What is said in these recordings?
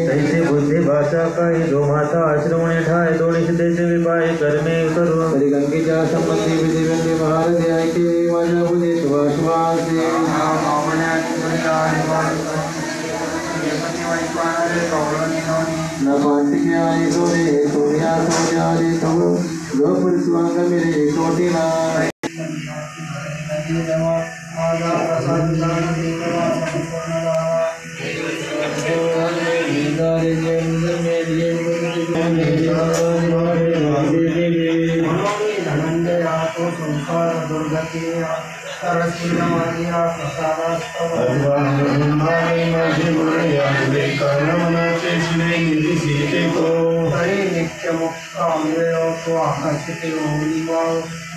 तैसे बुद्धि भाषा का ही दो माता आश्रमणे ठाए दोनिश देश विपाय कर्मे करो परिगंगेच्या संबंधी विधिवंदे महाराज ऐके माझ्या बुद्धे सुभाषवासे न पांटिके आले सोरे सोर्या सोर्या आले तव गपुर स्वांग मेरे कोटिना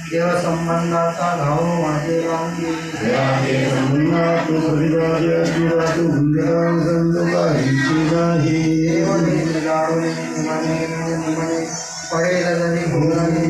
देव संबंधाचा घाव माझे लावली पडेल जरी भोगणी